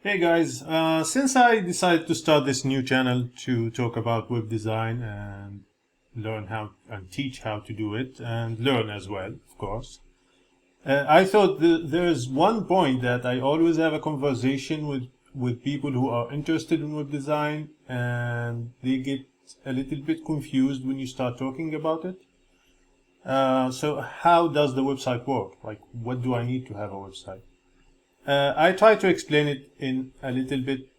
Hey guys, since I decided to start this new channel to talk about web design and learn how and teach how to do it and learn as well, of course, I thought there's one point that I always have a conversation with people who are interested in web design and they get a little bit confused when you start talking about it. So how does the website work? Like, what do I need to have a website? I try to explain it in a little bit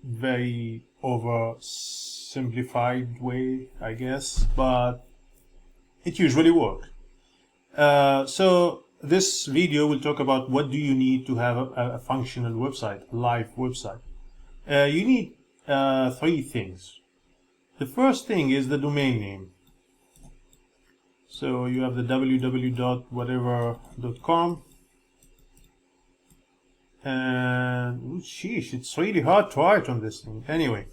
very oversimplified way, I guess, but it usually works. So this video will talk about what do you need to have a functional website, a live website. You need three things. The first thing is the domain name. So you have the www.whatever.com. And sheesh, it's really hard to write on this thing. Anyway,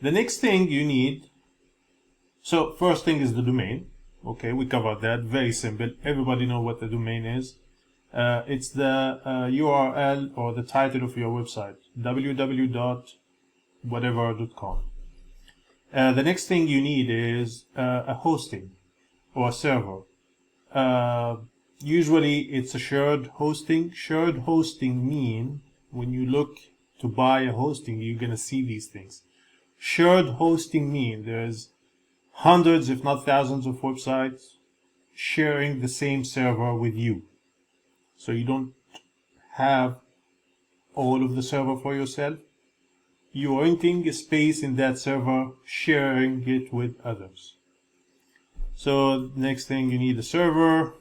the next thing you need, so first thing is the domain. Okay, we covered that, very simple. Everybody know what the domain is. It's the URL or the title of your website, www.whatever.com. The next thing you need is a hosting or a server. Usually it's a shared hosting. Shared hosting mean when you look to buy a hosting, you're going to see these things. Shared hosting mean there's hundreds, if not thousands of websites sharing the same server with you. So you don't have all of the server for yourself. You're renting a space in that server, sharing it with others. So next thing, you need a server.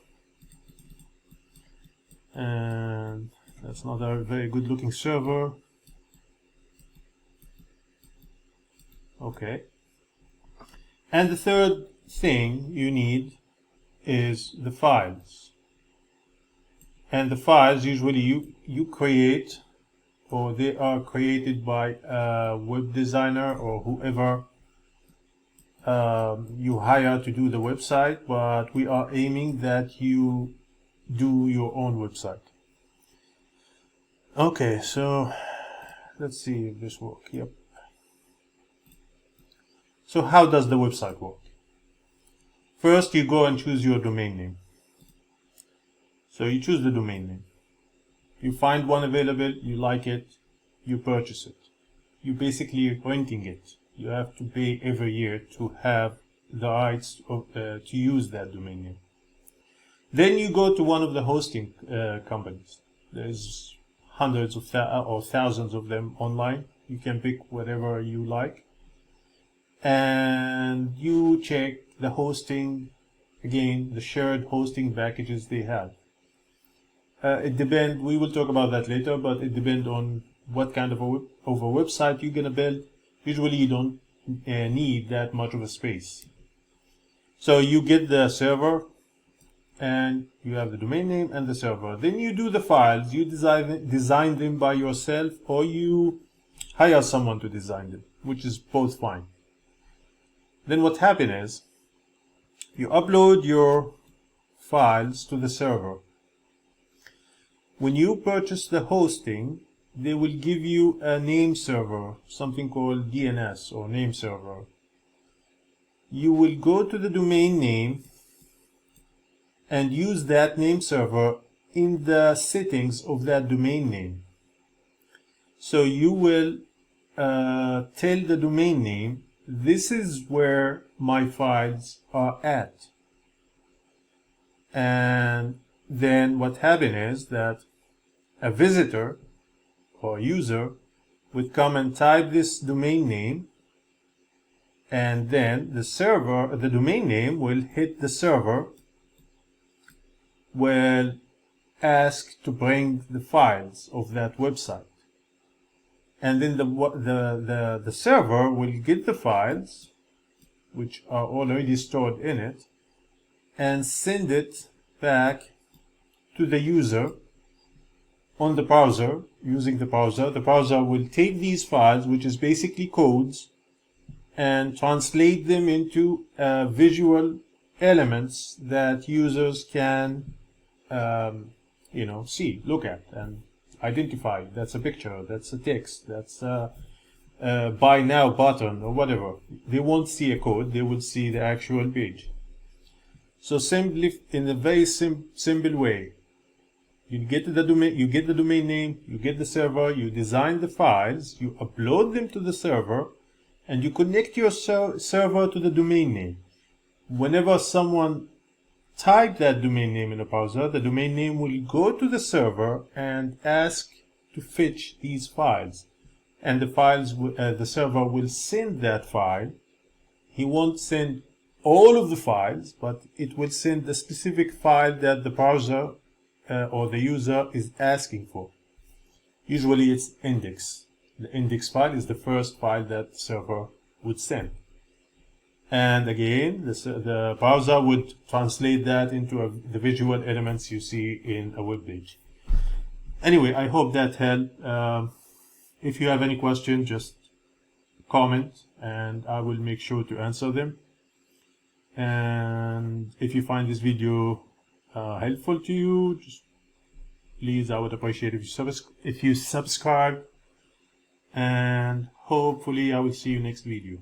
And that's not a very good looking server. Okay. And the third thing you need is the files. And the files usually you create, or they are created by a web designer or whoever you hire to do the website, but we are aiming that you do your own website. Okay, so let's see if this works. Yep. So how does the website work? First, you go and choose your domain name. So you choose the domain name. You find one available, you like it, you purchase it. You're basically renting it. You have to pay every year to have the rights to use that domain name. Then you go to one of the hosting companies. There's hundreds of or thousands of them online. You can pick whatever you like. And you check the hosting, again, the shared hosting packages they have. It depends, we will talk about that later, but it depends on what kind of a website you're going to build. Usually you don't need that much of a space. So you get the server, and you have the domain name and the server. Then you do the files. You design them by yourself, or you hire someone to design them, which is both fine. Then what happens is you upload your files to the server. When you purchase the hosting, they will give you a name server, something called DNS or Nameserver. You will go to the domain name and use that name server in the settings of that domain name. So you will tell the domain name, this is where my files are at. And then what happens is that a visitor or user would come and type this domain name, and then the server, the domain name will hit the server, will ask to bring the files of that website, and then the server will get the files which are already stored in it and send it back to the user on the browser. Using the browser will take these files, which is basically codes, and translate them into visual elements that users can see, look at, and identified. That's a picture, that's a text, that's a buy now button or whatever. They won't see a code, they will see the actual page. So simply, in a very simple way, you get the domain name, you get the server, you design the files, you upload them to the server, and you connect your server to the domain name. Whenever someone type that domain name in a browser, the domain name will go to the server and ask to fetch these files. And the server will send that file. He won't send all of the files, but it will send the specific file that the browser or the user is asking for. Usually it's index. The index file is the first file that the server would send. And again, the browser would translate that into the visual elements you see in a web page. Anyway, I hope that helped. If you have any question, just comment and I will make sure to answer them. And if you find this video helpful to you, just please, I would appreciate if you subscribe, and hopefully I will see you next video.